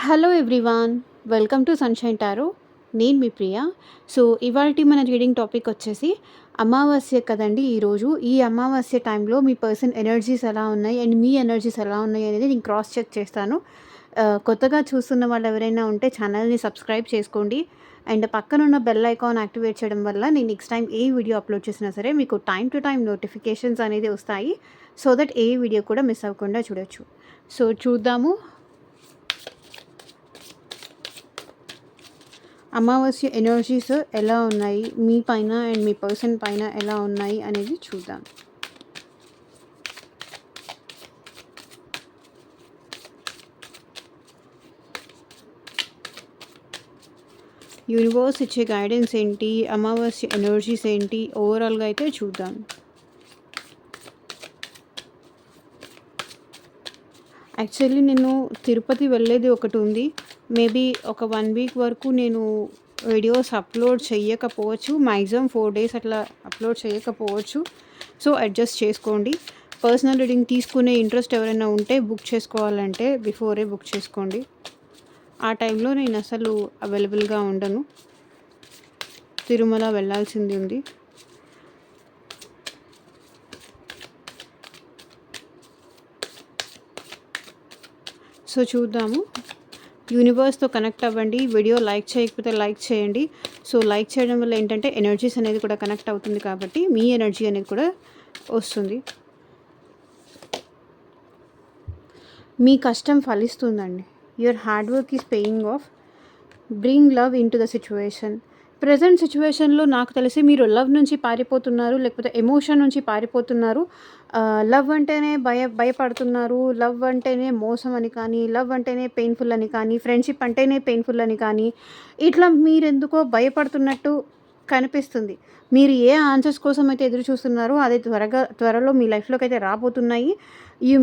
Hello everyone, welcome to sunshine tarot. నేను మీ ప్రియ. So, ఇవాల్టి మన రీడింగ్ టాపిక్ వచ్చేసి అమావాస్య కదండీ ఈరోజు. ఈ అమావాస్య టైంలో మీ పర్సన్ ఎనర్జీస్ ఎలా ఉన్నాయి అండ్ మీ ఎనర్జీస్ ఎలా ఉన్నాయి అనేది నేను క్రాస్ చెక్ చేస్తాను. కొత్తగా చూస్తున్న వాళ్ళు ఎవరైనా ఉంటే ఛానల్‌ని సబ్స్క్రైబ్ చేసుకోండి. అండ్ పక్కనున్న బెల్ ఐకాన్ యాక్టివేట్ చేయడం వల్ల నేను నెక్స్ట్ టైం ఏ వీడియో అప్లోడ్ చేసినా సరే మీకు టైమ్ టు టైమ్ నోటిఫికేషన్స్ అనేది వస్తాయి. సో దట్ ఏ వీడియో కూడా మిస్ అవ్వకుండా చూడొచ్చు. సో చూద్దాము అమావాస్య ఎనర్జీస్ ఎలా ఉన్నాయి మీ పైన అండ్ మీ పర్సన్ పైన ఎలా ఉన్నాయి అనేది చూద్దాం. యూనివర్స్ ఇచ్చే గైడెన్స్ ఏంటి, అమావాస్య ఎనర్జీస్ ఏంటి, ఓవరాల్గా అయితే చూద్దాం. యాక్చువల్లీ నేను తిరుపతి వెళ్ళేది ఒకటి ఉంది. మేబీ ఒక 1 వీక్ వరకు నేను వీడియోస్ అప్లోడ్ చేయకపోవచ్చు. మ్యాక్సిమం 4 డేస్ అట్లా అప్లోడ్ చేయకపోవచ్చు. సో అడ్జస్ట్ చేసుకోండి. పర్సనల్ రీడింగ్ తీసుకునే ఇంట్రెస్ట్ ఎవరైనా ఉంటే బుక్ చేసుకోవాలంటే బిఫోరే బుక్ చేసుకోండి. ఆ టైంలో నేను అసలు అవైలబుల్గా ఉండను. తిరుమల వెళ్ళాల్సింది ఉంది. సో చూద్దాము. యూనివర్స్తో కనెక్ట్ అవ్వండి. వీడియో లైక్ చేయకపోతే లైక్ చేయండి. సో లైక్ చేయడం వల్ల ఏంటంటే ఎనర్జీస్ అనేది కూడా కనెక్ట్ అవుతుంది కాబట్టి మీ ఎనర్జీ అనేది కూడా వస్తుంది. మీ కష్టం ఫలిస్తుందండి. Your hard work is paying off. Bring love into the situation. Present సిచ్యువేషన్లో నాకు తెలిసి మీరు లవ్ నుంచి పారిపోతున్నారు, లేకపోతే ఎమోషన్ నుంచి పారిపోతున్నారు. లవ్ అంటేనే భయపడుతున్నారు. లవ్ అంటేనే మోసం అని కానీ, లవ్ అంటేనే పెయిన్ఫుల్ అని కానీ, ఫ్రెండ్షిప్ అంటేనే పెయిన్ఫుల్ అని కానీ, ఇట్లా మీరెందుకో భయపడుతున్నట్టు కనిపిస్తుంది. మీరు ఏ ఆన్సర్స్ కోసం అయితే ఎదురు చూస్తున్నారో అది త్వరలో మీ లైఫ్లోకి అయితే రాబోతున్నాయి.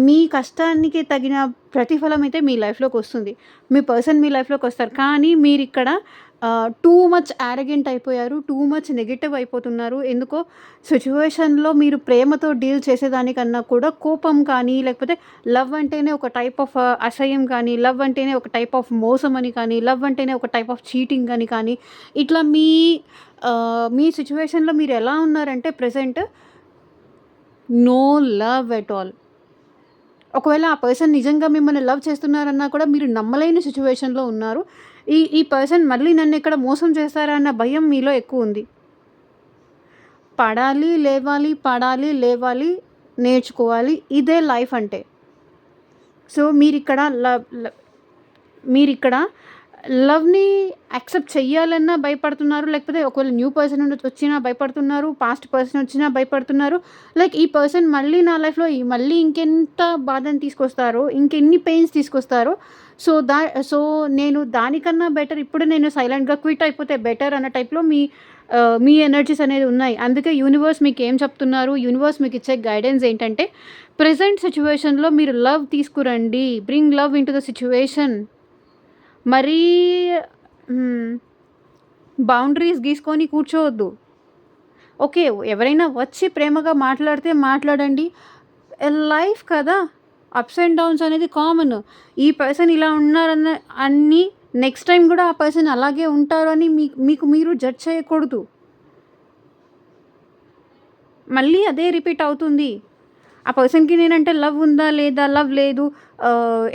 మీ కష్టానికి తగిన ప్రతిఫలం అయితే మీ లైఫ్లోకి వస్తుంది. మీ పర్సన్ మీ లైఫ్లోకి వస్తారు. కానీ మీరు ఇక్కడ టూ మచ్ యారగెంట్ అయిపోయారు. టూ మచ్ నెగెటివ్ అయిపోతున్నారు. ఎందుకో సిచ్యువేషన్లో మీరు ప్రేమతో డీల్ చేసేదానికన్నా కూడా కోపం కానీ, లేకపోతే లవ్ అంటేనే ఒక టైప్ ఆఫ్ అసహ్యం కానీ, లవ్ అంటేనే ఒక టైప్ ఆఫ్ మోసం అని కానీ, లవ్ అంటేనే ఒక టైప్ ఆఫ్ చీటింగ్ అని కానీ, ఇట్లా మీ సిచ్యువేషన్లో మీరు ఎలా ఉన్నారంటే present no love at all. ఒకవేళ ఆ పర్సన్ నిజంగా మిమ్మల్ని లవ్ చేస్తున్నారన్నా కూడా మీరు నమ్మలేని సిచ్యువేషన్లో ఉన్నారు. ఈ పర్సన్ మళ్ళీ నన్ను ఇక్కడ మోసం చేస్తారా అన్న భయం మీలో ఎక్కువ ఉంది. పడాలి లేవాలి, పడాలి లేవాలి, నేర్చుకోవాలి, ఇదే లైఫ్ అంటే. సో మీరిక్కడ లవ్ని యాక్సెప్ట్ చెయ్యాలన్నా భయపడుతున్నారు. లేకపోతే ఒకవేళ న్యూ పర్సన్ వచ్చినా భయపడుతున్నారు. పాస్ట్ పర్సన్ వచ్చినా భయపడుతున్నారు. లైక్ ఈ పర్సన్ మళ్ళీ నా లైఫ్లో మళ్ళీ ఇంకెంత బాధని తీసుకొస్తారో, ఇంకెన్ని పెయిన్స్ తీసుకొస్తారో. సో నేను దానికన్నా బెటర్ ఇప్పుడు నేను సైలెంట్గా క్విట్ అయిపోతే బెటర్ అన్న టైప్లో మీ ఎనర్జీస్ అనేది ఉన్నాయి. అందుకే యూనివర్స్ మీకు ఏం చెప్తున్నారు, యూనివర్స్ మీకు ఇచ్చే గైడెన్స్ ఏంటంటే ప్రెజెంట్ సిచ్యువేషన్లో మీరు లవ్ తీసుకురండి. Bring love into the situation. మరీ బౌండరీస్ గీసుకొని కూర్చోవద్దు. ఓకే, ఎవరైనా వచ్చి ప్రేమగా మాట్లాడితే మాట్లాడండి. లైఫ్ కదా, అప్స్ అండ్ డౌన్స్ అనేది కామన్. ఈ పర్సన్ ఇలా ఉన్నారన్న అన్నీ నెక్స్ట్ టైం కూడా ఆ పర్సన్ అలాగే ఉంటారు అని మీకు మీరు జడ్జ్ చేయకూడదు. మళ్ళీ అదే రిపీట్ అవుతుంది. ఆ పర్సన్కి నేనంటే లవ్ ఉందా లేదా, లవ్ లేదు,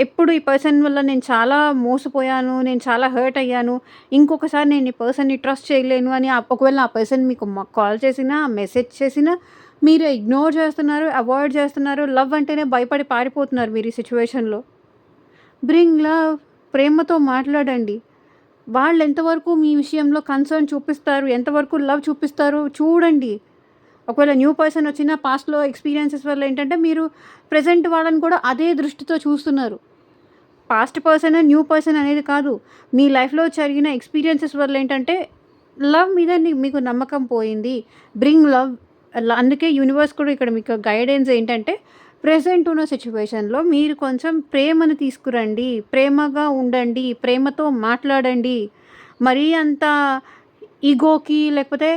ఎప్పుడు ఈ పర్సన్ వల్ల నేను చాలా మోసపోయాను, నేను చాలా హర్ట్ అయ్యాను, ఇంకొకసారి నేను ఈ పర్సన్ని ట్రస్ట్ చేయలేను అని ఒకవేళ ఆ పర్సన్ మీకు కాల్ చేసినా, మెసేజ్ చేసినా మీరు ఇగ్నోర్ చేస్తున్నారు, అవాయిడ్ చేస్తున్నారు. లవ్ అంటేనే భయపడి పారిపోతున్నారు మీరు ఈ సిచ్యువేషన్లో. Bring love. ప్రేమతో మాట్లాడండి. వాళ్ళు ఎంతవరకు మీ విషయంలో కన్సర్న్ చూపిస్తారు, ఎంతవరకు లవ్ చూపిస్తారు చూడండి. ఒకవేళ న్యూ పర్సన్ వచ్చినా పాస్ట్లో ఎక్స్పీరియన్సెస్ వల్ల ఏంటంటే మీరు ప్రెజెంట్ వాళ్ళని కూడా అదే దృష్టితో చూస్తున్నారు. పాస్ట్ పర్సన్ న్యూ పర్సన్ అనేది కాదు, మీ లైఫ్లో జరిగిన ఎక్స్పీరియన్సెస్ వల్ల ఏంటంటే లవ్ మీద మీకు నమ్మకం పోయింది. Bring love. అందుకే యూనివర్స్ కూడా ఇక్కడ మీకు గైడెన్స్ ఏంటంటే ప్రెజెంట్ ఉన్న సిచ్యువేషన్లో మీరు కొంచెం ప్రేమను తీసుకురండి, ప్రేమగా ఉండండి, ప్రేమతో మాట్లాడండి. మరీ అంత ఈగోకి, లేకపోతే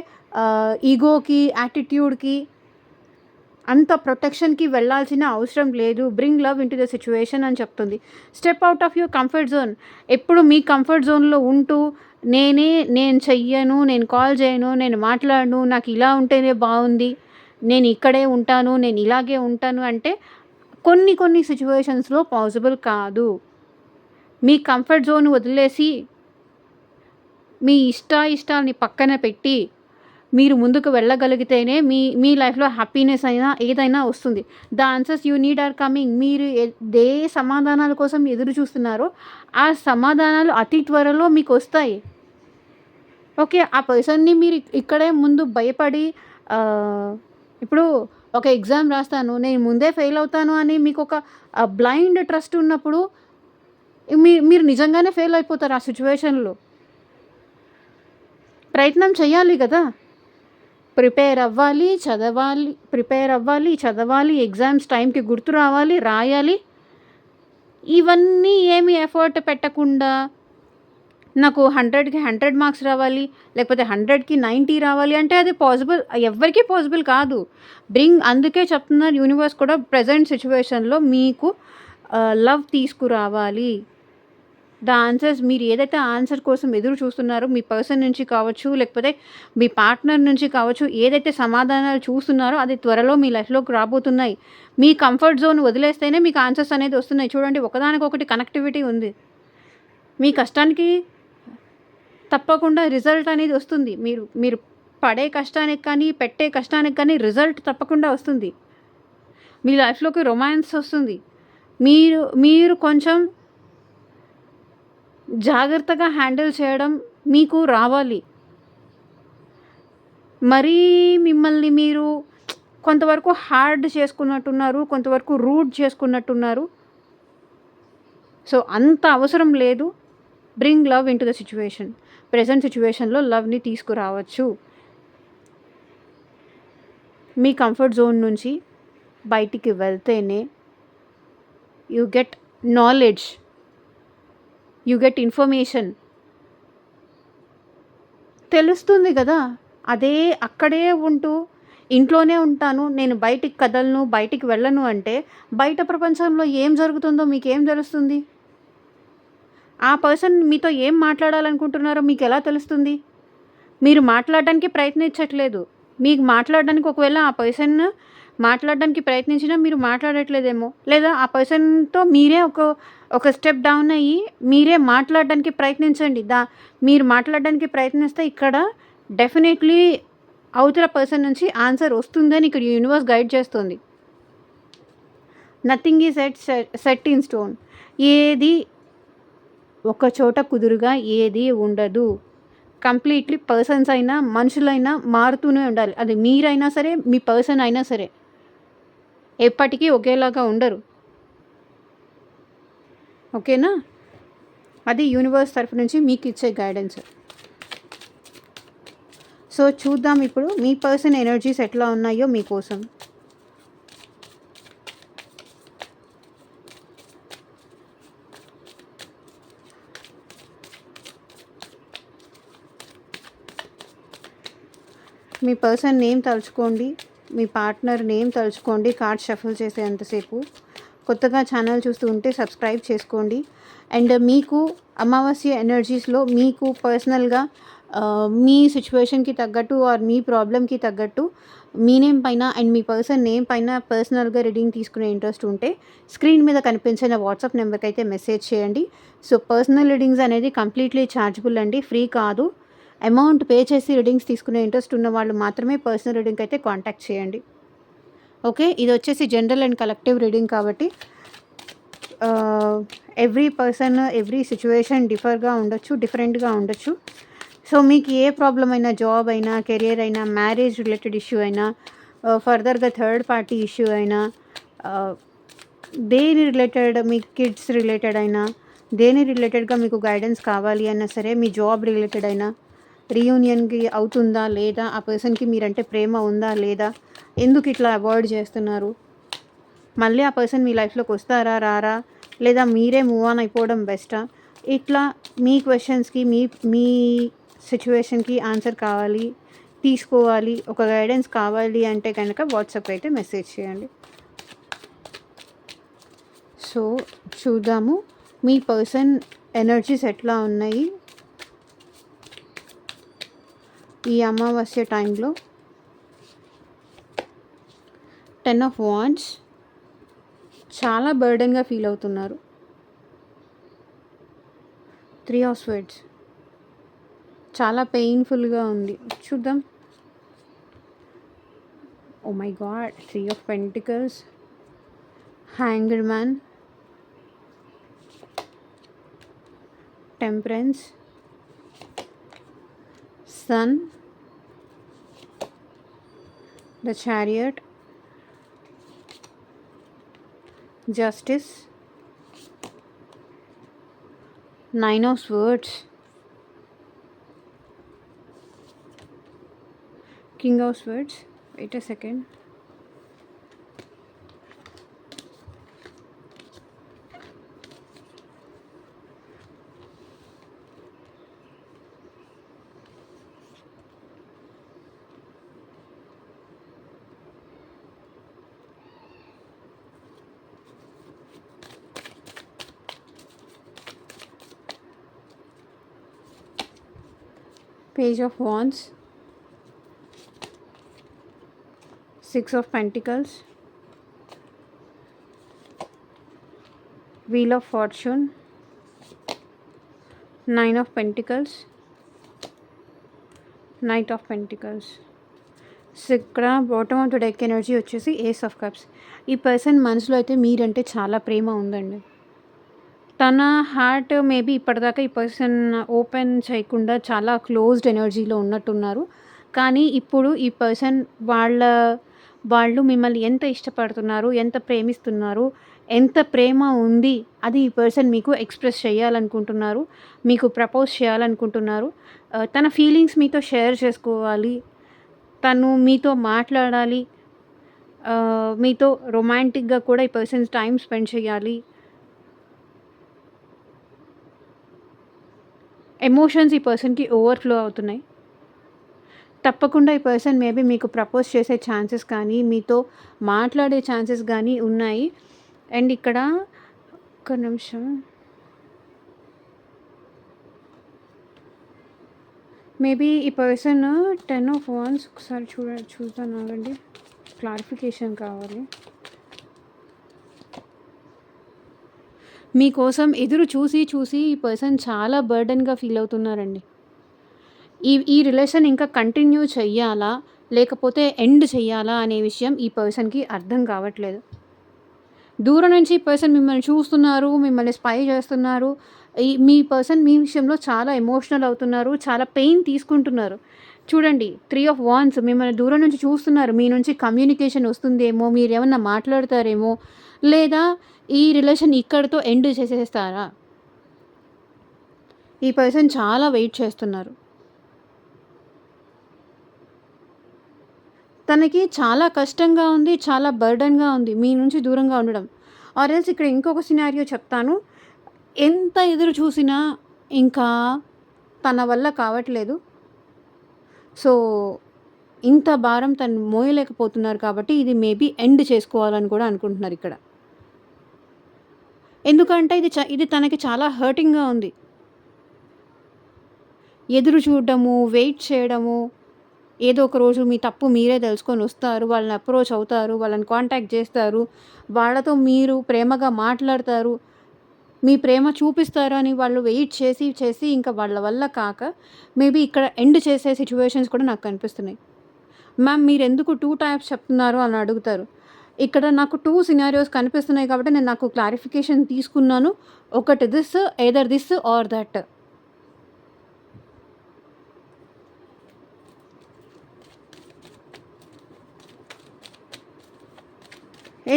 ఈగోకి, యాటిట్యూడ్కి అంత ప్రొటెక్షన్‌కి వెళ్ళాల్సిన అవసరం లేదు. Bring love into the situation అని చెప్తుంది. Step out of your comfort zone. ఎప్పుడు మీ కంఫర్ట్ జోన్‌లో ఉంటూ నేను చెయ్యను, నేను కాల్ చేయను, నేను మాట్లాడను, నాకు ఇలా ఉంటేనే బావుంది, నేను ఇక్కడే ఉంటాను, నేను ఇలాగే ఉంటాను అంటే కొన్ని సిట్యుయేషన్స్‌లో పాసిబుల్ కాదు. మీ కంఫర్ట్ జోన్ వదిలేసి మీ ఇష్టాల్ని పక్కన పెట్టి మీరు ముందుకు వెళ్ళగలిగితేనే మీ లైఫ్‌లో హ్యాపీనెస్ అయినా ఏదైనా వస్తుంది. The answers you need are coming. మీరు ఏ సమాధానాల కోసం ఎదురు చూస్తున్నారో ఆ సమాధానాలు అతి త్వరలో మీకొస్తాయి. ఓకే. ఆ పర్సన్‌ని మీరు ఇక్కడే ముందు భయపడి ఇప్పుడు ఒక ఎగ్జామ్ రాస్తాను, నేను ముందే ఫెయిల్ అవుతాను అని మీకొక బ్లైండ్ ట్రస్ట్ ఉన్నప్పుడు మీరు నిజంగానే ఫెయిల్ అయిపోతారు ఆ సిట్యుయేషన్‌లో. ప్రయత్నం చేయాలి గదా! ప్రిపేర్ అవ్వాలి, చదవాలి, ఎగ్జామ్స్ టైంకి గుర్తు రావాలి, రాయాలి. ఇవన్నీ ఏమి ఎఫర్ట్ పెట్టకుండా నాకు 100కి 100 మార్క్స్ రావాలి, లేకపోతే 100కి 90 రావాలి అంటే అది పాసిబుల్ ఎవ్వరికీ పాసిబుల్ కాదు. అందుకే చెప్తున్నారు యూనివర్స్ కూడా ప్రెజెంట్ సిట్యుయేషన్‌లో మీకు లవ్ తీసుకురావాలి. ద ఆన్సర్స్ మీరు ఏదైతే ఆన్సర్ కోసం ఎదురు చూస్తున్నారో మీ పర్సన్ నుంచి కావచ్చు, లేకపోతే మీ పార్ట్నర్ నుంచి కావచ్చు, ఏదైతే సమాధానాలు చూస్తున్నారో అది త్వరలో మీ లైఫ్‌లోకి రాబోతున్నాయి. మీ కంఫర్ట్ జోన్ వదిలేస్తేనే మీకు ఆన్సర్స్ అనేది వస్తున్నాయి. చూడండి ఒకదానికొకటి కనెక్టివిటీ ఉంది. మీ కష్టానికి తప్పకుండా రిజల్ట్ అనేది వస్తుంది. మీరు పడే కష్టానికి కానీ, పెట్టే కష్టానికి కానీ రిజల్ట్ తప్పకుండా వస్తుంది. మీ లైఫ్‌లోకి రొమాన్స్ వస్తుంది. మీరు కొంచెం జాగ్రత్తగా హ్యాండిల్ చేయడం మీకు రావాలి. మరీ మిమ్మల్ని మీరు కొంతవరకు హార్డ్ చేసుకున్నట్టున్నారు, కొంతవరకు రూడ్ చేసుకున్నట్టున్నారు. సో అంత అవసరం లేదు. Bring love into the situation. Present సిట్యుయేషన్‌లో లవ్‌ని తీసుకురావచ్చు. మీ కంఫర్ట్ జోన్ నుంచి బయటికి వెళ్తేనే you get knowledge, you get information. తెలుస్తుంది కదా! అక్కడే ఉంటూ ఇంట్లోనే ఉంటాను, నేను బయటికి కదలను, బయటికి వెళ్ళను అంటే బయట ప్రపంచంలో ఏం జరుగుతుందో మీకేం తెలుస్తుంది? ఆ పర్సన్ మీతో ఏం మాట్లాడాలనుకుంటున్నారో మీకెలా తెలుస్తుంది? మీరు మాట్లాడడానికి ప్రయత్నించట్లేదు. మీకు మాట్లాడడానికి ఒకవేళ ఆ పర్సన్ మాట్లాడడానికి ప్రయత్నించినా మీరు మాట్లాడట్లేదేమో. లేదా ఆ పర్సన్‌తో మీరే ఒక స్టెప్ డౌన్ అయ్యి మీరే మాట్లాడడానికి ప్రయత్నించండి. మీరు మాట్లాడడానికి ప్రయత్నిస్తే ఇక్కడ డెఫినెట్‌లీ అవతల పర్సన్ నుంచి ఆన్సర్ వస్తుందని ఇక్కడ యూనివర్స్ గైడ్ చేస్తుంది. Nothing is set in stone. ఏది ఒక చోట కుదురుగా ఏది ఉండదు. కంప్లీట్లీ పర్సన్స్ అయినా మనుషులైనా మారుతూనే ఉండాలి. అది మీరైనా సరే, మీ పర్సన్ అయినా సరే ఎప్పటికీ ఒకేలాగా ఉండరు. ఓకేనా? అది యూనివర్స్ తరఫు నుంచి మీకు ఇచ్చే గైడెన్స్. సో చూద్దాం ఇప్పుడు మీ పర్సన్ ఎనర్జీస్ ఎట్లా ఉన్నాయో మీకోసం. మీ పర్సన్ నేమ్ తలుచుకోండి, మీ పార్ట్నర్ నేమ్ తలుచుకోండి కార్డ్ షఫుల్ చేసేంతసేపు. కొత్తగా ఛానల్ చూస్తూ ఉంటే సబ్స్క్రైబ్ చేసుకోండి. అండ్ మీకు అమావాస్య ఎనర్జీస్లో మీకు పర్సనల్గా మీ సిచ్యువేషన్కి తగ్గట్టు ఆర్ మీ ప్రాబ్లమ్కి తగ్గట్టు మీ నేమ్ పైన అండ్ మీ పర్సన్ నేమ్ పైన పర్సనల్గా రీడింగ్ తీసుకునే ఇంట్రెస్ట్ ఉంటే స్క్రీన్ మీద కనిపించిన వాట్సాప్ నెంబర్కి అయితే మెసేజ్ చేయండి. సో పర్సనల్ రీడింగ్స్ అనేది కంప్లీట్లీ ఛార్జబుల్ అండి, ఫ్రీ కాదు. అమౌంట్ పే చేసి రీడింగ్స్ తీసుకునే ఇంట్రెస్ట్ ఉన్న వాళ్ళు మాత్రమే పర్సనల్ రీడింగ్ అయితే కాంటాక్ట్ చేయండి. ఓకే, ఇది వచ్చేసి జనరల్ అండ్ కలెక్టివ్ రీడింగ్ కాబట్టి ఎవ్రీ పర్సన్ ఎవ్రీ సిచ్యువేషన్ డిఫరెంట్గా ఉండొచ్చు. సో మీకు ఏ ప్రాబ్లం అయినా, జాబ్ అయినా, కెరియర్ అయినా, మ్యారేజ్ రిలేటెడ్ ఇష్యూ అయినా, ఫర్దర్గా థర్డ్ పార్టీ ఇష్యూ అయినా, దేని రిలేటెడ్ మీ కిడ్స్ రిలేటెడ్ అయినా, దేని రిలేటెడ్గా మీకు గైడెన్స్ కావాలి అన్నా సరే, మీ జాబ్ రిలేటెడ్ అయినా, రీయూనియన్కి అవుతుందా లేదా, ఆ పర్సన్కి మీరంటే ప్రేమ ఉందా లేదా, ఎందుకు ఇట్లా అవాయిడ్ చేస్తున్నారు, మళ్ళీ ఆ పర్సన్ మీ లైఫ్లోకి వస్తారా రారా, లేదా మీరే మూవ్ ఆన్ అయిపోవడం బెస్టా, ఇట్లా మీ క్వశ్చన్స్కి మీ సిచ్యువేషన్కి ఆన్సర్ కావాలి, తీసుకోవాలి, ఒక గైడెన్స్ కావాలి అంటే కనుక వాట్సాప్ అయితే మెసేజ్ చేయండి. సో చూద్దాము మీ పర్సన్ ఎనర్జీస్ ఎట్లా ఉన్నాయి ఈ అమావాస్య టైంలో. 10 ఆఫ్ వాండ్స్, చాలా బర్డెన్గా ఫీల్ అవుతున్నారు. 3 ఆఫ్ స్వర్డ్స్, చాలా పెయిన్ఫుల్గా ఉంది. చూద్దాం. Oh my god, 3 of pentacles, hanger man, temperance, sun, the chariot, justice, 9 of swords, king of swords. Wait a second. Page of Wands, 6 of Pentacles, Wheel of Fortune, 9 of Pentacles, Knight of Pentacles. So ఇక్కడ bottom of the deck energy వచ్చేసి ace of cups. ఈ person మనసులో అయితే మీరంటే చాలా ప్రేమ ఉందండి. తన heart maybe ఇప్పటిదాకా ఈ పర్సన్ ఓపెన్ చేయకుండా చాలా క్లోజ్డ్ ఎనర్జీలో ఉన్నట్టున్నారు. కానీ ఇప్పుడు ఈ పర్సన్ వాళ్ళు మిమ్మల్ని ఎంత ఇష్టపడుతున్నారు, ఎంత ప్రేమిస్తున్నారు, ఎంత ప్రేమ ఉంది అది ఈ పర్సన్ మీకు ఎక్స్ప్రెస్ చేయాలనుకుంటున్నారు, మీకు ప్రపోజ్ చేయాలనుకుంటున్నారు. తన ఫీలింగ్స్ మీతో షేర్ చేసుకోవాలి, తను మీతో మాట్లాడాలి, మీతో రొమాంటిక్గా కూడా ఈ పర్సన్స్ టైం స్పెండ్ చేయాలి. ఎమోషన్స్ ఈ పర్సన్కి ఓవర్ఫ్లో అవుతున్నాయి. తప్పకుండా ఈ పర్సన్ మేబీ మీకు ప్రపోజ్ చేసే ఛాన్సెస్ కానీ, మీతో మాట్లాడే ఛాన్సెస్ కానీ ఉన్నాయి. అండ్ ఇక్కడ ఒక్క నిమిషం, మేబీ ఈ పర్సన్ 10 ఆఫ్ వాండ్స్ ఒకసారి చూద్దాం ఆగండి, క్లారిఫికేషన్ కావాలి. మీకోసం ఎదురు చూసి ఈ పర్సన్ చాలా బర్డెన్గా ఫీల్ అవుతున్నారండి. ఈ రిలేషన్ ఇంకా కంటిన్యూ చెయ్యాలా లేకపోతే ఎండ్ చెయ్యాలా అనే విషయం ఈ పర్సన్కి అర్థం కావట్లేదు. దూరం నుంచి ఈ పర్సన్ మిమ్మల్ని చూస్తున్నారు, మిమ్మల్ని స్పై చేస్తున్నారు. మీ పర్సన్ మీ విషయంలో చాలా ఎమోషనల్ అవుతున్నారు, చాలా పెయిన్ తీసుకుంటున్నారు. చూడండి, 3 ఆఫ్ వాండ్స్, మిమ్మల్ని దూరం నుంచి చూస్తున్నారు. మీ నుంచి కమ్యూనికేషన్ వస్తుందేమో, మీరు ఏమన్నా మాట్లాడతారేమో, లేదా ఈ రిలేషన్ ఇక్కడితో ఎండ్ చేసేస్తారా? ఈ పర్సన్ చాలా వెయిట్ చేస్తున్నారు. తనకి చాలా కష్టంగా ఉంది, చాలా బర్డెన్గా ఉంది మీ నుంచి దూరంగా ఉండడం. ఆర్ ఎల్స్ ఇక్కడ ఇంకొక సినారియో చెప్తాను. ఎంత ఎదురు చూసినా ఇంకా తన వల్ల కావట్లేదు. సో ఇంత భారం తను మోయలేకపోతున్నారు కాబట్టి ఇది మేబీ ఎండ్ చేసుకోవాలని కూడా అనుకుంటున్నారు ఇక్కడ. ఎందుకంటే ఇది తనకి చాలా హర్టింగ్గా ఉంది. ఎదురు చూడడము, వెయిట్ చేయడము, ఏదో ఒక రోజు మీ తప్పు మీరే తెలుసుకొని వస్తారు, వాళ్ళని అప్రోచ్ అవుతారు, వాళ్ళని కాంటాక్ట్ చేస్తారు, వాళ్ళతో మీరు ప్రేమగా మాట్లాడతారు, మీ ప్రేమ చూపిస్తారు అని వాళ్ళు వెయిట్ చేసి ఇంకా వాళ్ళ వల్ల కాక మేబీ ఇక్కడ ఎండ్ చేసే సిచ్యువేషన్స్ కూడా నాకు కనిపిస్తున్నాయి. మ్యామ్ మీరు ఎందుకు 2 టైప్స్ చెప్తున్నారు అని అడుగుతారు. ఇక్కడ నాకు 2 సినారియోస్ కనిపిస్తున్నాయి కాబట్టి నేను నాకు క్లారిఫికేషన్ తీసుకున్నాను. ఒకటి this, either this or that.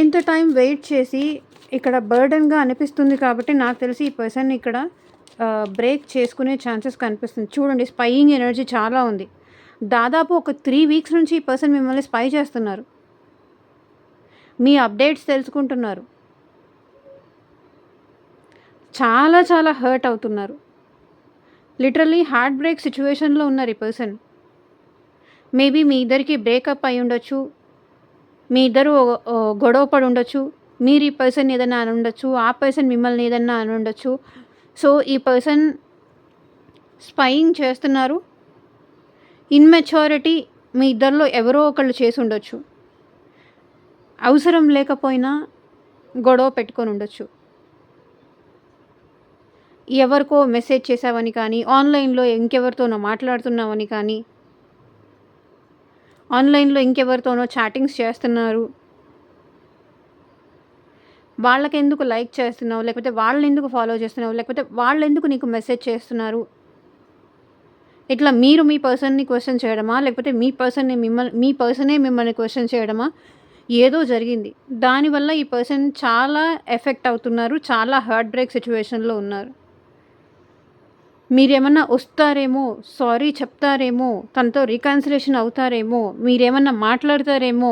ఎంత టైం వెయిట్ చేసి ఇక్కడ బర్డెన్గా అనిపిస్తుంది కాబట్టి నాకు తెలిసి ఈ పర్సన్ ఇక్కడ బ్రేక్ చేసుకునే ఛాన్సెస్ కనిపిస్తుంది. చూడండి, స్పైయింగ్ ఎనర్జీ చాలా ఉంది. దాదాపు ఒక 3 వీక్స్ నుంచి ఈ పర్సన్ మిమ్మల్ని స్పై చేస్తున్నారు, మీ అప్డేట్స్ తెలుసుకుంటున్నారు, చాలా చాలా హర్ట్ అవుతున్నారు. లిటరల్లీ హార్ట్ బ్రేక్ సిచ్యువేషన్లో ఉన్నారు ఈ పర్సన్. మేబీ మీ ఇద్దరికి బ్రేకప్ అయి ఉండొచ్చు. మీ ఇద్దరు గొడవ పడి ఉండొచ్చు. మీరు ఈ పర్సన్ ఏదైనా అని ఉండొచ్చు. ఆ పర్సన్ మిమ్మల్ని ఏదన్నా అని ఉండొచ్చు. సో, ఈ పర్సన్ స్పైయింగ్ చేస్తున్నారు. ఇమ్మెచ్యూరిటీ మీ ఇద్దరిలో ఎవరో ఒకళ్ళు చేసుండొచ్చు. అవసరం లేకపోయినా గొడవ పెట్టుకొని ఉండొచ్చు. ఎవరికో మెసేజ్ చేశావని కానీ, ఆన్‌లైన్‌లో ఇంకెవరితోనో మాట్లాడుతున్నావని కానీ, ఆన్‌లైన్‌లో ఇంకెవరితోనో చాటింగ్స్ చేస్తున్నారు. వాళ్ళకెందుకు లైక్ చేస్తున్నావు? లేకపోతే వాళ్ళనెందుకు ఫాలో చేస్తున్నావు? లేకపోతే వాళ్ళెందుకు నీకు మెసేజ్ చేస్తున్నారు? ఇట్లా మీరు మీ పర్సన్‌ని క్వెషన్ చేయడమా? లేకపోతే మీ పర్సనే మిమ్మల్ని క్వెషన్ చేయడమా? ఏదో జరిగింది. దానివల్ల ఈ పర్సన్ చాలా ఎఫెక్ట్ అవుతున్నారు. చాలా హార్ట్ బ్రేక్ సిట్యుయేషన్‌లో ఉన్నారు. మీరేమన్నా వస్తారేమో, సారీ చెప్తారేమో, తనతో రీకన్సిలేషన్ అవుతారేమో, మీరేమన్నా మాట్లాడతారేమో,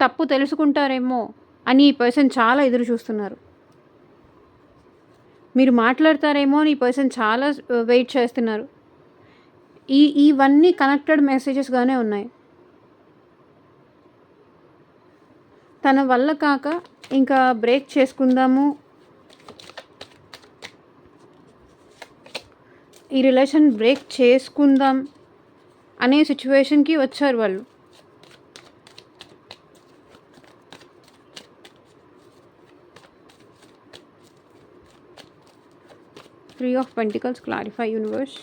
తప్పు తెలుసుకుంటారేమో అని ఈ పర్సన్ చాలా ఎదురు చూస్తున్నారు. మీరు మాట్లాడతారేమో అని ఈ పర్సన్ చాలా వెయిట్ చేస్తున్నారు. ఇవన్నీ కనెక్టెడ్ మెసేజెస్‌గానే ఉన్నాయి. తన వల్ల కాక ఇంకా బ్రేక్ చేసుకుందాము, ఈ రిలేషన్ బ్రేక్ చేసుకుందాం అనే సిట్యుయేషన్‌కి వచ్చారు వాళ్ళు. Three of Pentacles, clarify universe.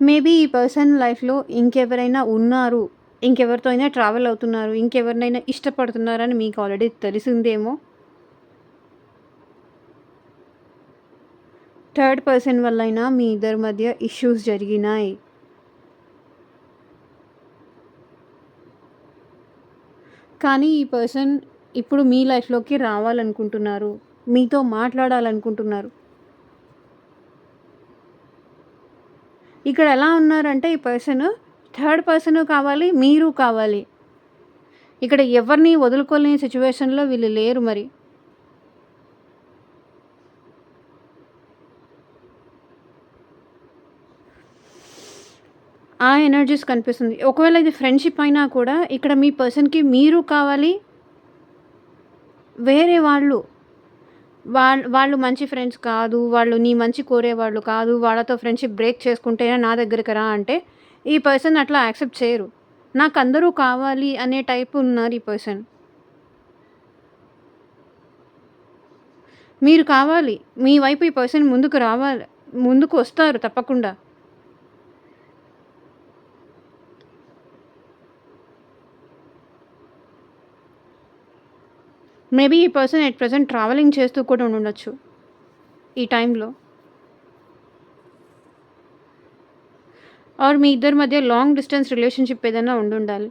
Maybe ఈ పర్సన్ లైఫ్‌లో ఇంకెవరైనా ఉన్నారు. ఇంకెవరితో అయినా ట్రావెల్ అవుతున్నారు. ఇంకెవరినైనా ఇష్టపడుతున్నారని మీకు ఆల్రెడీ తెలిసిందేమో. థర్డ్ పర్సన్ వల్లైనా మీ ఇద్దరి మధ్య ఇష్యూస్ జరిగినాయి. కానీ ఈ పర్సన్ ఇప్పుడు మీ లైఫ్‌లోకి రావాలనుకుంటున్నారు. మీతో మాట్లాడాలనుకుంటున్నారు. ఇక్కడ ఎలా ఉన్నారంటే ఈ పర్సన్ థర్డ్ పర్సను కావాలి, మీరు కావాలి. ఇక్కడ ఎవరిని వదులుకోలేని సిట్యుయేషన్‌లో వీళ్ళు లేరు మరి. ఆ ఎనర్జీస్ కనిపిస్తుంది. ఒకవేళ ఇది ఫ్రెండ్‌షిప్ అయినా కూడా ఇక్కడ మీ పర్సన్‌కి మీరు కావాలి. వేరే వాళ్ళు మంచి ఫ్రెండ్స్ కాదు. వాళ్ళు నీ మంచి కోరేవాళ్ళు కాదు. వాళ్ళతో ఫ్రెండ్‌షిప్ బ్రేక్ చేసుకుంటేనే నా దగ్గరికి రా అంటే ఈ పర్సన్ అట్లా యాక్సెప్ట్ చేయరు. నాకందరూ కావాలి అనే టైప్ ఉన్నారు ఈ పర్సన్. మీరు కావాలి. మీ వైపు ఈ పర్సన్ ముందుకు వస్తారు తప్పకుండా. మేబీ ఈ పర్సన్ ఎట్ ప్రెజెంట్ ట్రావెలింగ్ చేస్తూ కూడా ఉండొచ్చు ఈ టైంలో. ఆర్ మీ ఇద్దరి మధ్య లాంగ్ డిస్టెన్స్ రిలేషన్షిప్ ఏదైనా ఉండాలి.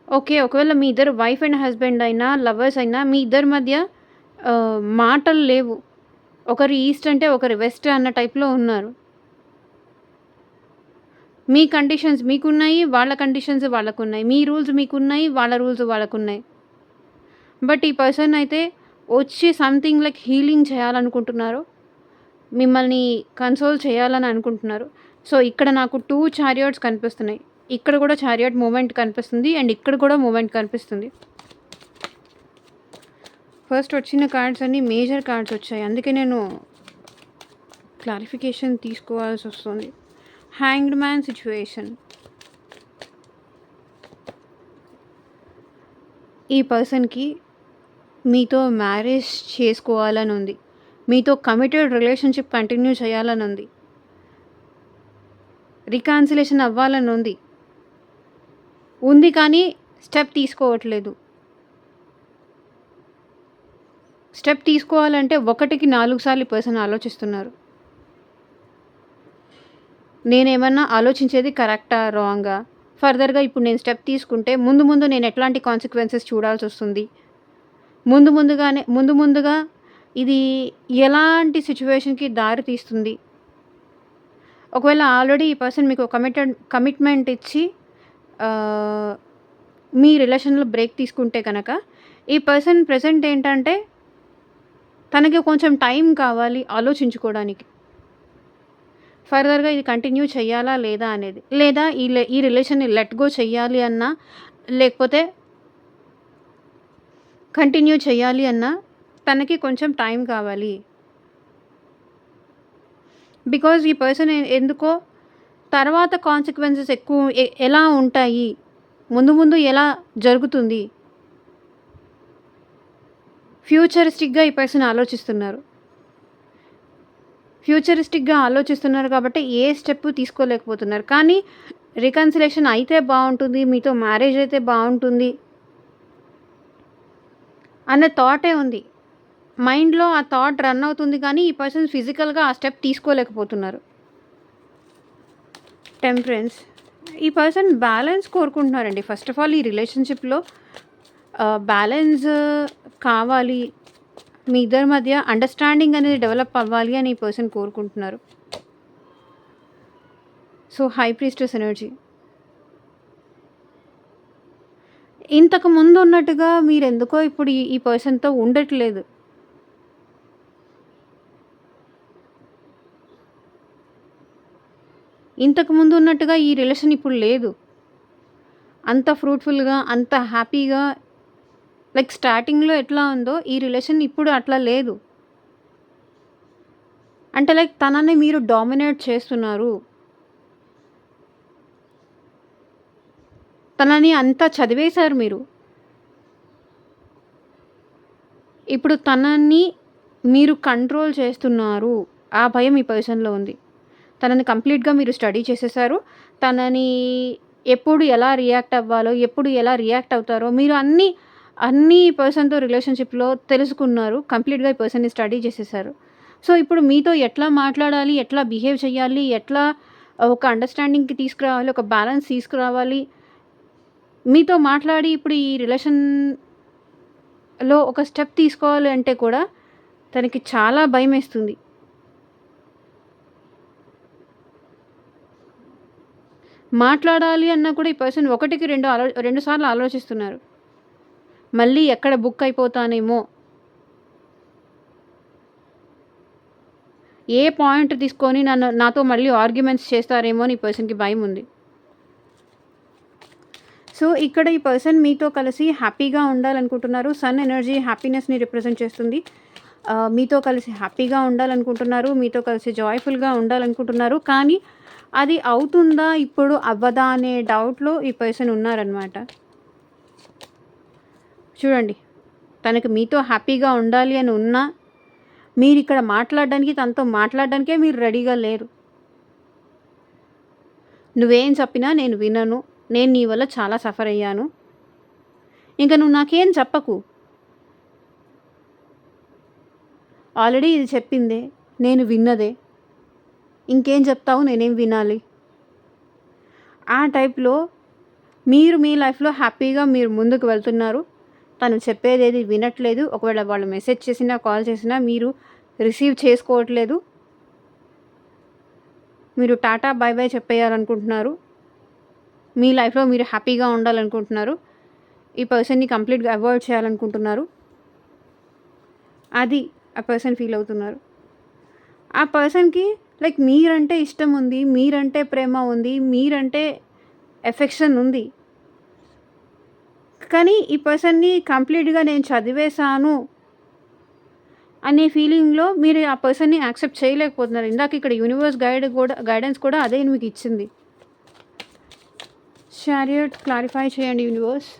ఓకే. ఒకవేళ మీ ఇద్దరు వైఫ్ అండ్ హస్బెండ్ అయినా, లవర్స్ అయినా మీ ఇద్దరి మధ్య మాటలు లేవు. ఒకరు ఈస్ట్ అంటే ఒకరు వెస్ట్ అన్న టైప్‌లో ఉన్నారు. మీ కండిషన్స్ మీకున్నాయి. వాళ్ళ కండిషన్స్ వాళ్ళకున్నాయి. మీ రూల్స్ మీకున్నాయి. వాళ్ళ రూల్స్ వాళ్ళకున్నాయి. బట్ ఈ పర్సన్ అయితే వచ్చి సంథింగ్ లైక్ హీలింగ్ చేయాలనుకుంటున్నారు. మిమ్మల్ని కన్సోల్ చేయాలని అనుకుంటున్నారు. సో, ఇక్కడ నాకు 2 చారియట్స్ కనిపిస్తున్నాయి. ఇక్కడ కూడా చారియట్ మూవ్‌మెంట్ కనిపిస్తుంది. అండ్ ఇక్కడ కూడా మూవ్‌మెంట్ కనిపిస్తుంది. ఫస్ట్ వచ్చిన కార్డ్స్ అన్నీ మేజర్ కార్డ్స్ వచ్చాయి. అందుకే నేను క్లారిఫికేషన్ తీసుకోవాల్సి వస్తుంది. Hanged man situation. ఈ పర్సన్‌కి మీతో మ్యారేజ్ చేసుకోవాలని ఉంది. మీతో కమిటెడ్ రిలేషన్షిప్ కంటిన్యూ చేయాలని ఉంది. రికాన్సిలేషన్ అవ్వాలని ఉంది కానీ స్టెప్ తీసుకోవట్లేదు. స్టెప్ తీసుకోవాలంటే 1కి 4 సార్లు ఈ పర్సన్ ఆలోచిస్తున్నారు. నేనేమన్నా ఆలోచించేది కరెక్టా? రాంగా? ఫర్దర్‌గా ఇప్పుడు నేను స్టెప్ తీసుకుంటే ముందు నేను ఎట్లాంటి కాన్సిక్వెన్సెస్ చూడాల్సొస్తుంది? ముందుగా ఇది ఎలాంటి సిట్యుయేషన్‌కి దారి తీస్తుంది? ఒకవేళ ఆల్రెడీ ఈ పర్సన్ మీకు కమిట్మెంట్ ఇచ్చి మీ రిలేషన్‌లో బ్రేక్ తీసుకుంటే కనుక ఈ పర్సన్ ప్రెజెంట్ ఏంటంటే తనకి కొంచెం టైం కావాలి ఆలోచించుకోవడానికి. ఫర్దర్‌గా ఇది కంటిన్యూ చేయాలా లేదా అనేది. లేదా ఈ రిలేషన్‌ని లెట్ గో చెయ్యాలి అన్నా, లేకపోతే కంటిన్యూ చేయాలి అన్నా తనకి కొంచెం టైం కావాలి. బికాజ్ ఈ పర్సన్ ఎందుకో తర్వాత కాన్సిక్వెన్సెస్ ఎలా ఉంటాయి? ముందు ఎలా జరుగుతుంది? ఫ్యూచరిస్టిక్‌గా ఈ పర్సన్ ఆలోచిస్తున్నారు. కాబట్టి ఏ స్టెప్ తీసుకోలేకపోతున్నారు. కానీ రికన్సిలేషన్ అయితే బావుంటుంది. మీతో మ్యారేజ్ అయితే బావుంటుంది అన్న థాటే ఉంది. మైండ్‌లో ఆ థాట్ రన్ అవుతుంది కానీ ఈ పర్సన్ ఫిజికల్‌గా ఆ స్టెప్ తీసుకోలేకపోతున్నారు. టెంపరెన్స్. ఈ పర్సన్ బ్యాలెన్స్ కోరుకుంటున్నారండి. ఫస్ట్ ఆఫ్ ఆల్ ఈ రిలేషన్‌షిప్‌లో బ్యాలెన్స్ కావాలి. మీ ఇద్దరి మధ్య అండర్‌స్టాండింగ్ అనేది డెవలప్ అవ్వాలి అని ఈ పర్సన్ కోరుకుంటున్నారు. So, high priestess energy. ఇంతకు ముందు ఉన్నట్టుగా మీరెందుకో ఇప్పుడు ఈ పర్సన్‌తో ఉండట్లేదు. ఇంతకు ముందు ఉన్నట్టుగా ఈ రిలేషన్ ఇప్పుడు లేదు. అంత ఫ్రూట్‌ఫుల్‌గా, అంత హ్యాపీగా లైక్ స్టార్టింగ్‌లో ఎట్లా ఉందో ఈ రిలేషన్ ఇప్పుడు అట్లా లేదు. అంటే లైక్ తనని మీరు డామినేట్ చేస్తున్నారు. తనని అంతా చదివేశారు మీరు. ఇప్పుడు తనని మీరు కంట్రోల్ చేస్తున్నారు. ఆ భయం ఈ పర్సన్‌లో ఉంది. తనని కంప్లీట్‌గా మీరు స్టడీ చేసేసారు. తనని ఎప్పుడు ఎలా రియాక్ట్ అవ్వాలో, ఎప్పుడు ఎలా రియాక్ట్ అవుతారో మీరు అన్నీ పర్సన్‌తో రిలేషన్‌షిప్‌లో తెలుసుకున్నారు. కంప్లీట్‌గా ఈ పర్సన్‌ని స్టడీ చేసేసారు. సో, ఇప్పుడు మీతో ఎట్లా మాట్లాడాలి, ఎట్లా బిహేవ్ చేయాలి, ఎట్లా ఒక అండర్‌స్టాండింగ్‌కి తీసుకురావాలి, ఒక బ్యాలెన్స్ తీసుకురావాలి. మీతో మాట్లాడి ఇప్పుడు ఈ రిలేషన్‌లో ఒక స్టెప్ తీసుకోవాలి అంటే కూడా తనకి చాలా భయమేస్తుంది. మాట్లాడాలి అన్నా కూడా ఈ పర్సన్ ఒకటికి 2 సార్లు ఆలోచిస్తున్నారు. మళ్ళీ ఎక్కడ బుక్ అయిపోతానేమో, ఏ పాయింట్ తీసుకొని నాతో మళ్ళీ ఆర్గ్యుమెంట్స్ చేస్తారేమో అని ఈ పర్సన్‌కి భయముంది. సో, ఇక్కడ ఈ పర్సన్ మీతో కలిసి హ్యాపీగా ఉండాలనుకుంటున్నారు. సన్ ఎనర్జీ హ్యాపీనెస్‌ని రిప్రజెంట్ చేస్తుంది. మీతో కలిసి హ్యాపీగా ఉండాలనుకుంటున్నారు. మీతో కలిసి జాయ్‌ఫుల్‌గా ఉండాలనుకుంటున్నారు. కానీ అది అవుతుందా? ఇప్పుడు అవ్వదా? అనే డౌట్‌లో ఈ పర్సన్ ఉన్నారనమాట. చూడండి. తనకి మీతో హ్యాపీగా ఉండాలి అని ఉన్నా, మీరిక్కడ తనతో మాట్లాడడానికే మీరు రెడీగా లేరు. నువ్వేం చెప్పినా నేను వినను. నేను నీ వల్ల చాలా సఫర్ అయ్యాను. ఇంక నువ్వు నాకేం చెప్పకు. ఆల్రెడీ ఇది చెప్పిందే. నేను విన్నదే. ఇంకేం చెప్తావు? నేనేం వినాలి? ఆ టైప్‌లో మీరు మీ లైఫ్‌లో హ్యాపీగా మీరు ముందుకు వెళ్తున్నారు. తను చెప్పేదేది వినట్లేదు. ఒకవేళ వాళ్ళు మెసేజ్ చేసినా, కాల్ చేసినా మీరు రిసీవ్ చేసుకోవట్లేదు. మీరు టాటా, బై బై చెప్పేయాలనుకుంటున్నారు. మీ లైఫ్‌లో మీరు హ్యాపీగా ఉండాలనుకుంటున్నారు. ఈ పర్సన్‌ని కంప్లీట్‌గా అవాయిడ్ చేయాలనుకుంటున్నారు. అది ఆ పర్సన్ ఫీల్ అవుతున్నారు. ఆ పర్సన్‌కి లైక్ మీరంటే ఇష్టం ఉంది. మీరంటే ప్రేమ ఉంది. మీరంటే ఎఫెక్షన్ ఉంది. కానీ ఈ పర్సన్‌ని కంప్లీట్‌గా నేను చదివేశాను అనే ఫీలింగ్‌లో మీరు ఆ పర్సన్‌ని యాక్సెప్ట్ చేయలేకపోతున్నారు. ఇందాక ఇక్కడ యూనివర్స్ గైడెన్స్ కూడా అదే మీకు ఇచ్చింది. చారియట్ క్లారిఫై చేయండి యూనివర్స్.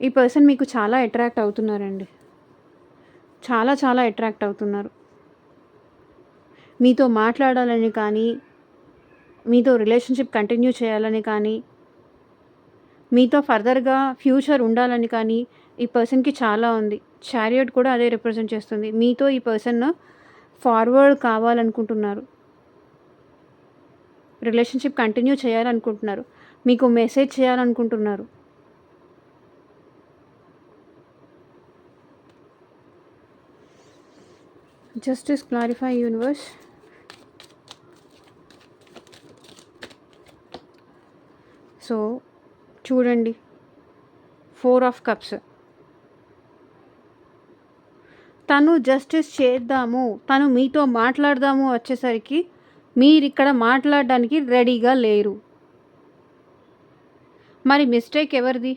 ఈ పర్సన్ మీకు చాలా అట్రాక్ట్ అవుతున్నారండి. చాలా అట్రాక్ట్ అవుతున్నారు. మీతో మాట్లాడాలని కానీ, మీతో రిలేషన్‌షిప్ కంటిన్యూ చేయాలని కానీ, మీతో ఫర్దర్‌గా ఫ్యూచర్ ఉండాలని కానీ ఈ పర్సన్‌కి చాలా ఉంది. చారియట్ కూడా అదే రిప్రజెంట్ చేస్తుంది. మీతో ఈ పర్సన్ ఫార్వర్డ్ కావాలనుకుంటున్నారు. రిలేషన్‌షిప్ కంటిన్యూ చేయాలనుకుంటున్నారు. మీకు మెసేజ్ చేయాలనుకుంటున్నారు. Justice clarify universe. సో చూడండి, 4 ఆఫ్ కప్స్. తను జస్టిస్ చేద్దాము, తను మీతో మాట్లాడదాము వచ్చేసరికి మీరిక్కడ మాట్లాడడానికి రెడీగా లేరు. మరి మిస్టేక్ ఎవరిది?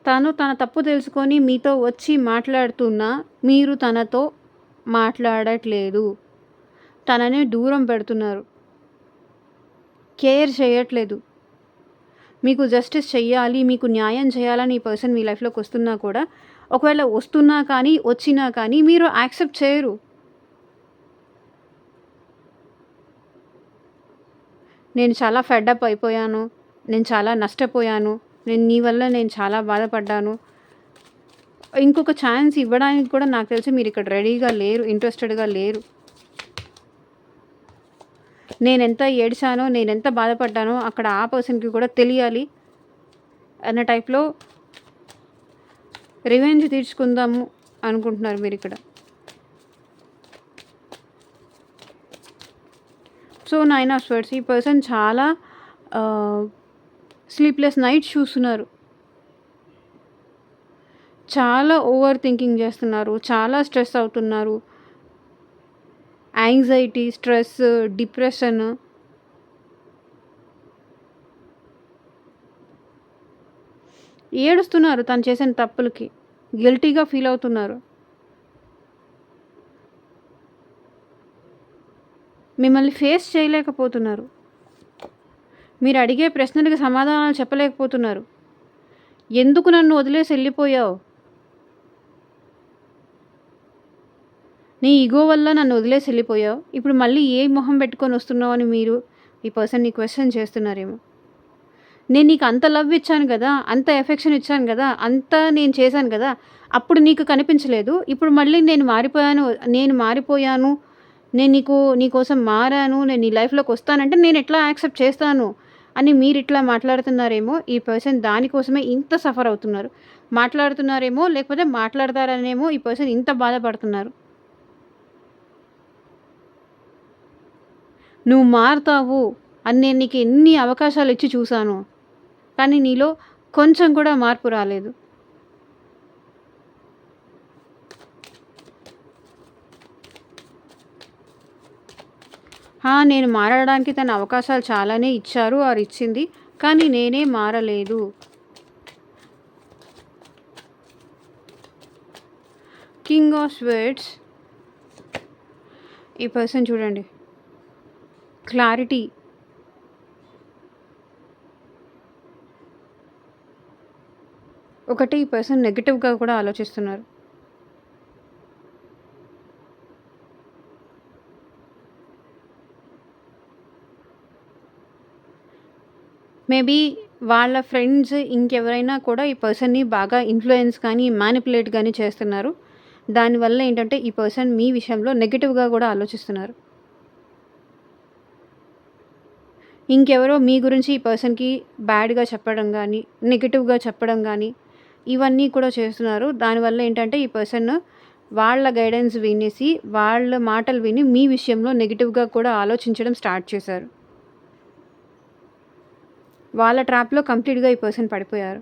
తను తన తప్పు తెలుసుకొని మీతో వచ్చి మాట్లాడుతున్నా మీరు తనతో మాట్లాడట్లేదు. తనని దూరం పెడుతున్నారు. కేర్ చేయట్లేదు. మీకు జస్టిస్ చెయ్యాలి, మీకు న్యాయం చేయాలని ఈ పర్సన్ మీ లైఫ్‌లోకి వస్తున్నా కూడా, ఒకవేళ వస్తున్నా కానీ, వచ్చినా కానీ మీరు యాక్సెప్ట్ చేయరు. నేను చాలా ఫెడ్ అప్ అయిపోయాను. నేను చాలా నష్టపోయాను. నీ వల్ల నేను చాలా బాధపడ్డాను. ఇంకొక ఛాన్స్ ఇవ్వడానికి కూడా నాకు తెలిసి మీరిక్కడ రెడీగా లేరు, ఇంట్రెస్టెడ్‌గా లేరు. నేనెంత ఏడిచానో, నేనెంత బాధపడ్డానో అక్కడ ఆ పర్సన్‌కి కూడా తెలియాలి అన్న టైప్‌లో రివెంజ్ తీర్చుకుందాము అనుకుంటున్నారు మీరిక్కడ. So 9 of swords. ఈ పర్సన్ చాలా స్లీప్‌లెస్ నైట్స్ చూస్తున్నారు. చాలా ఓవర్ థింకింగ్ చేస్తున్నారు. చాలా స్ట్రెస్ అవుతున్నారు. Anxiety, stress, depression. ఏడుస్తున్నారు తను చేసిన తప్పులకి. గిల్టీగా ఫీల్ అవుతున్నారు. మిమ్మల్ని ఫేస్ చేయలేకపోతున్నారు. మీరు అడిగే ప్రశ్నలకు సమాధానాలు చెప్పలేకపోతున్నారు. ఎందుకు నన్ను వదిలేసి వెళ్ళిపోయావు? నీ ఈగో వల్ల నన్ను వదిలేసి వెళ్ళిపోయావు. ఇప్పుడు మళ్ళీ ఏ మొహం పెట్టుకొని వస్తున్నావు అని మీరు ఈ పర్సన్ని క్వశ్చన్ చేస్తున్నారేమో. నేను నీకు అంత లవ్ ఇచ్చాను కదా, అంత ఎఫెక్షన్ ఇచ్చాను కదా, అంతా నేను చేశాను కదా, అప్పుడు నీకు కనిపించలేదు. ఇప్పుడు మళ్ళీ నేను మారిపోయాను, నేను నీకోసం మారాను, నేను నీ లైఫ్‌లోకి వస్తానంటే నేను ఎట్లా యాక్సెప్ట్ చేస్తాను అని మీరు ఇట్లా మాట్లాడుతున్నారేమో. ఈ పర్సన్ దానికోసమే ఇంత సఫర్ అవుతున్నారు. మాట్లాడుతున్నారేమో, లేకపోతే మాట్లాడతారనేమో ఈ పర్సన్ ఇంత బాధపడుతున్నారు. నువ్వు మారుతావు అని నేను నీకు ఎన్ని అవకాశాలు ఇచ్చి చూశాను, కానీ నీలో కొంచెం కూడా మార్పు రాలేదు. నేను మారడానికి తన అవకాశాలు చాలానే ఇచ్చారు ఆర్ ఇచ్చింది, కానీ నేనే మారలేదు. King of swords. ఈ పర్సన్ చూడండి, క్లారిటీ. ఒకటి, ఈ పర్సన్ నెగిటివ్గా కూడా ఆలోచిస్తున్నారు. మేబీ వాళ్ళ ఫ్రెండ్స్ ఇంకెవరైనా కూడా ఈ పర్సన్ని బాగా ఇన్ఫ్లుయెన్స్ కానీ, మ్యానిపులేట్ కానీ చేస్తున్నారు. దానివల్ల ఏంటంటే ఈ పర్సన్ మీ విషయంలో నెగిటివ్గా కూడా ఆలోచిస్తున్నారు. ఇంకెవరో మీ గురించి ఈ పర్సన్‌కి బ్యాడ్‌గా చెప్పడం గానీ, నెగెటివ్‌గా చెప్పడం గానీ, ఇవన్నీ కూడా చేస్తున్నారు. దానివల్ల ఏంటంటే ఈ పర్సన్ వాళ్ళ గైడెన్స్ వినేసి, వాళ్ళ మాటలు విని మీ విషయంలో నెగెటివ్‌గా కూడా ఆలోచించడం స్టార్ట్ చేశారు. వాళ్ళ ట్రాప్‌లో కంప్లీట్‌గా ఈ పర్సన్ పడిపోయారు.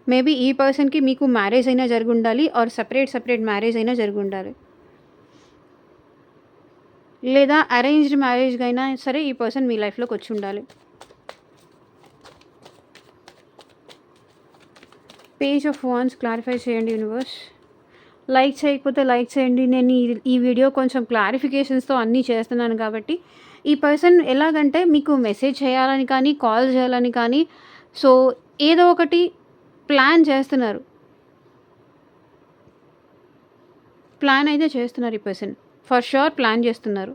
మేబీ ఈ పర్సన్‌కి మీకు మ్యారేజ్ అయినా జరిగుండాలి ఆర్ సెపరేట్ మ్యారేజ్ అయినా జరిగుండాలి. లేదా అరేంజ్డ్ మ్యారేజ్‌గా అయినా సరే ఈ పర్సన్ మీ లైఫ్‌లోకి వచ్చి ఉండాలి. పేజ్ ఆఫ్ వాండ్స్ క్లారిఫై చేయండి యూనివర్స్. లైక్ చేయకపోతే లైక్ చేయండి. నేను ఈ వీడియో కొంచెం క్లారిఫికేషన్స్‌తో అన్నీ చేస్తున్నాను కాబట్టి, ఈ పర్సన్ ఎలాగంటే మీకు మెసేజ్ చేయాలని కానీ, కాల్ చేయాలని కానీ, సో ఏదో ఒకటి ప్లాన్ చేస్తున్నారు. ప్లాన్ అయితే చేస్తున్నారు ఈ పర్సన్. ఫర్ ష్యూర్ ప్లాన్ చేస్తున్నారు.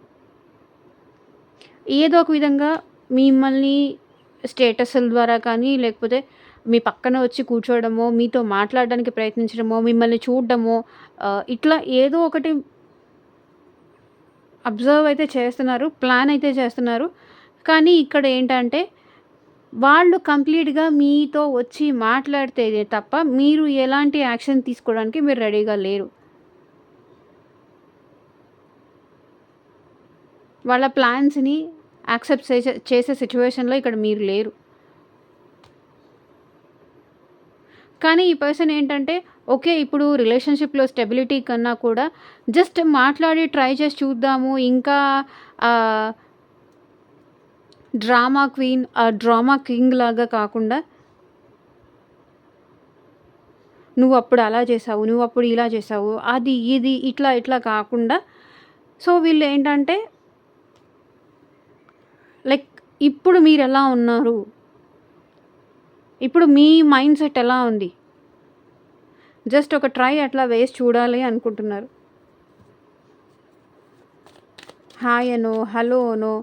ఏదో ఒక విధంగా మిమ్మల్ని స్టేటస్‌ల ద్వారా కానీ, లేకపోతే మీ పక్కన వచ్చి కూర్చోవడమో, మీతో మాట్లాడడానికి ప్రయత్నించడమో, మిమ్మల్ని చూడడమో, ఇట్లా ఏదో ఒకటి అబ్జర్వ్ అయితే చేస్తున్నారు. ప్లాన్ అయితే చేస్తున్నారు. కానీ ఇక్కడ ఏంటంటే వాళ్ళు కంప్లీట్‌గా మీతో వచ్చి మాట్లాడితేనే తప్ప మీరు ఎలాంటి యాక్షన్ తీసుకోవడానికి మీరు రెడీగా లేరు. వాళ్ళ ప్లాన్స్‌ని యాక్సెప్ట్ చేసే సిట్యుయేషన్‌లో ఇక్కడ మీరు లేరు. కానీ ఈ పర్సన్ ఏంటంటే ఓకే. ఇప్పుడు రిలేషన్‌షిప్‌లో స్టెబిలిటీ కన్నా కూడా జస్ట్ మాట్లాడి ట్రై చేసి చూద్దాము. ఇంకా ఆహ్, డ్రామా క్వీన్, డ్రామా కింగ్ లాగా కాకుండా నువ్వప్పుడు అలా చేశావు, నువ్వప్పుడు ఇలా చేశావు, అది ఇది ఇట్లా ఇట్లా కాకుండా సో వీళ్ళేంటంటే లైక్ ఇప్పుడు మీరెలా ఉన్నారు? ఇప్పుడు మీ మైండ్ సెట్ ఎలా ఉంది? జస్ట్ ఒక ట్రై అట్లా వేసి చూడాలి అనుకుంటున్నారు. హాయ్ అనో, హలో అనో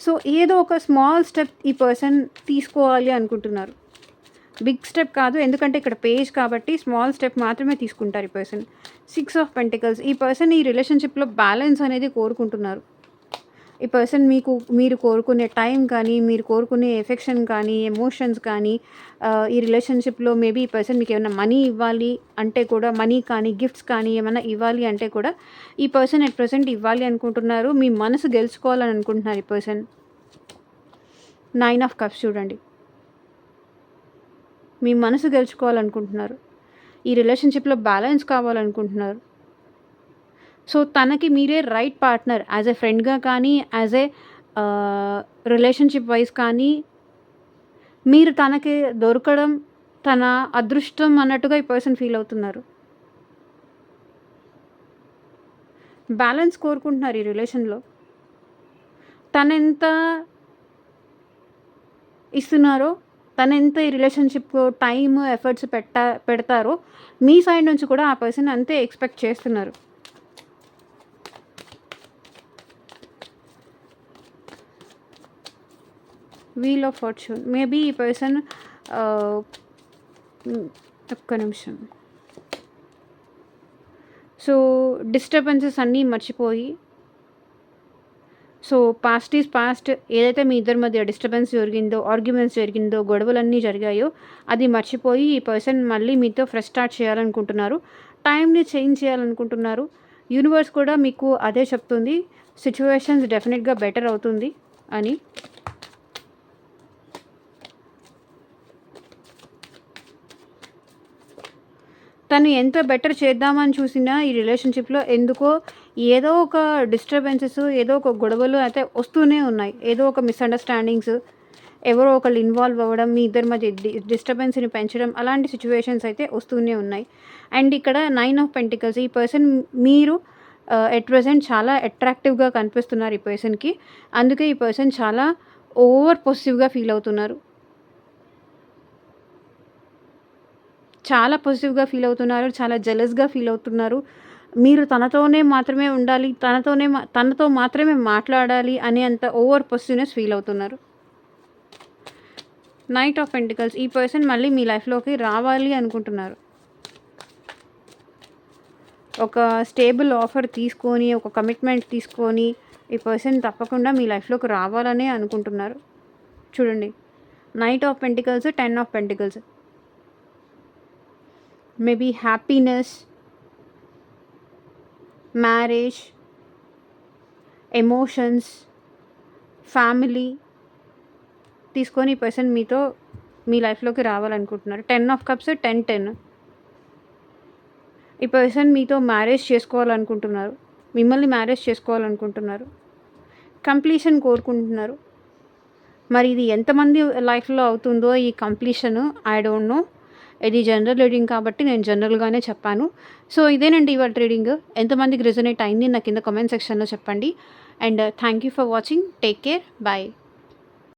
సో ఏదో ఒక స్మాల్ స్టెప్ ఈ పర్సన్ తీసుకోవాలి అనుకుంటున్నారు. బిగ్ స్టెప్ కాదు. ఎందుకంటే ఇక్కడ పేజ్ కాబట్టి స్మాల్ స్టెప్ మాత్రమే తీసుకుంటారు ఈ పర్సన్. 6 ఆఫ్ పెంటికల్స్ ఈ పర్సన్ ఈ రిలేషన్‌షిప్‌లో బ్యాలెన్స్ అనేది కోరుకుంటున్నారు. ఈ పర్సన్ మీరు కోరుకునే టైం కానీ, మీరు కోరుకునే ఎఫెక్షన్ కానీ, ఎమోషన్స్ కానీ ఈ రిలేషన్‌షిప్‌లో మేబీ ఈ పర్సన్ మీకేమన్నా మనీ ఇవ్వాలి అంటే కూడా మనీ కానీ, గిఫ్ట్స్ కానీ ఏమన్నా ఇవ్వాలి అంటే కూడా ఈ పర్సన్ అట్ ప్రెజెంట్ ఇవ్వాలి అనుకుంటున్నారు. మీ మనసు గెలుచుకోవాలని అనుకుంటున్నారు ఈ పర్సన్. 9 ఆఫ్ కప్స్ చూడండి. మీ మనసు గెలుచుకోవాలనుకుంటున్నారు. ఈ రిలేషన్‌షిప్‌లో బ్యాలెన్స్ కావాలనుకుంటున్నారు. సో తనకి మీరే రైట్ పార్ట్నర్. యాజ్ ఎ ఫ్రెండ్‌గా కానీ, యాజ్ ఎ రిలేషన్‌షిప్ వైస్ కానీ మీరు తనకి దొరకడం తన అదృష్టం అన్నట్టుగా ఈ పర్సన్ ఫీల్ అవుతున్నారు. బ్యాలెన్స్ కోరుకుంటున్నారు ఈ రిలేషన్‌లో. తనెంత ఇస్తున్నారో, తనెంత ఈ రిలేషన్‌షిప్‌లో టైమ్, ఎఫర్ట్స్ పెడతారో మీ సైడ్ నుంచి కూడా ఆ పర్సన్ అంతే ఎక్స్‌పెక్ట్ చేస్తున్నారు. వీల్ ఆఫ్ ఫార్చ్యూన్ మేబీ ఈ పర్సన్ ఒక్క నిమిషం. సో డిస్టర్బెన్సెస్ అన్నీ మర్చిపోయి సో పాస్ట్ ఈజ్ పాస్ట్. ఏదైతే మీ ఇద్దరి మధ్య డిస్టర్బెన్స్ జరిగిందో, ఆర్గ్యుమెంట్స్ జరిగిందో, గొడవలన్నీ జరిగాయో అది మర్చిపోయి ఈ పర్సన్ మళ్ళీ మీతో ఫ్రెష్ స్టార్ట్ చేయాలనుకుంటున్నారు. టైంని చేంజ్ చేయాలనుకుంటున్నారు. యూనివర్స్ కూడా మీకు అదే చెప్తుంది. సిచ్యువేషన్స్ డెఫినెట్గా బెటర్ అవుతుంది అని. తను ఎంత బెటర్ చేద్దామని చూసినా ఈ రిలేషన్‌షిప్‌లో ఎందుకో ఏదో ఒక డిస్టర్బెన్సెస్, ఏదో ఒక గొడవలు అయితే వస్తూనే ఉన్నాయి. ఏదో ఒక మిస్‌అండర్‌స్టాండింగ్స్, ఎవరో ఒకళ్ళు ఇన్వాల్వ్ అవ్వడం, మీ ఇద్దరి మధ్య డిస్టర్బెన్స్‌ని పెంచడం అలాంటి సిట్యుయేషన్స్ అయితే వస్తూనే ఉన్నాయి. అండ్ ఇక్కడ 9 ఆఫ్ పెంటికల్స్ ఈ పర్సన్ మీరు ఎట్ ప్రెజెంట్ చాలా అట్రాక్టివ్‌గా కనిపిస్తున్నారు ఈ పర్సన్‌కి. అందుకే ఈ పర్సన్ చాలా ఓవర్ పొసెసివ్‌గా ఫీల్ అవుతున్నారు. చాలా పొసెసివ్‌గా ఫీల్ అవుతున్నారు. చాలా జెలస్‌గా ఫీల్ అవుతున్నారు. మీరు తనతోనే మాత్రమే ఉండాలి. తనతో మాత్రమే మాట్లాడాలి అనేంత ఓవర్ పొసెసివ్‌నెస్ ఫీల్ అవుతున్నారు. నైట్ ఆఫ్ పెంటికల్స్ ఈ పర్సన్ మళ్ళీ మీ లైఫ్‌లోకి రావాలి అనుకుంటున్నారు. ఒక స్టేబుల్ ఆఫర్ తీసుకొని, ఒక కమిట్మెంట్ తీసుకొని ఈ పర్సన్ తప్పకుండా మీ లైఫ్‌లోకి రావాలనే అనుకుంటున్నారు. చూడండి. Knight of pentacles, 10 of pentacles. Maybe happiness, marriage, emotions, family తీసుకొని ఈ పర్సన్ మీతో మీ లైఫ్‌లోకి రావాలనుకుంటున్నారు. 10 ఆఫ్ కప్స్, 10, 10 ఈ పర్సన్ మీతో మ్యారేజ్ చేసుకోవాలనుకుంటున్నారు. మిమ్మల్ని మ్యారేజ్ చేసుకోవాలనుకుంటున్నారు. కంప్లీషన్ కోరుకుంటున్నారు. మరి ఇది ఎంతమంది లైఫ్‌లో అవుతుందో ఈ కంప్లీషను ఐ డోంట్ నో. ఇది జనరల్ రీడింగ్ కాబట్టి నేను జనరల్‌గానే చెప్పాను. సో ఇదేనండి ఇవాల్టి రీడింగ్. ఎంతమందికి రెజొనేట్ అయింది నాకు కింద కామెంట్ సెక్షన్‌లో చెప్పండి. And thank you for watching. Take care. By.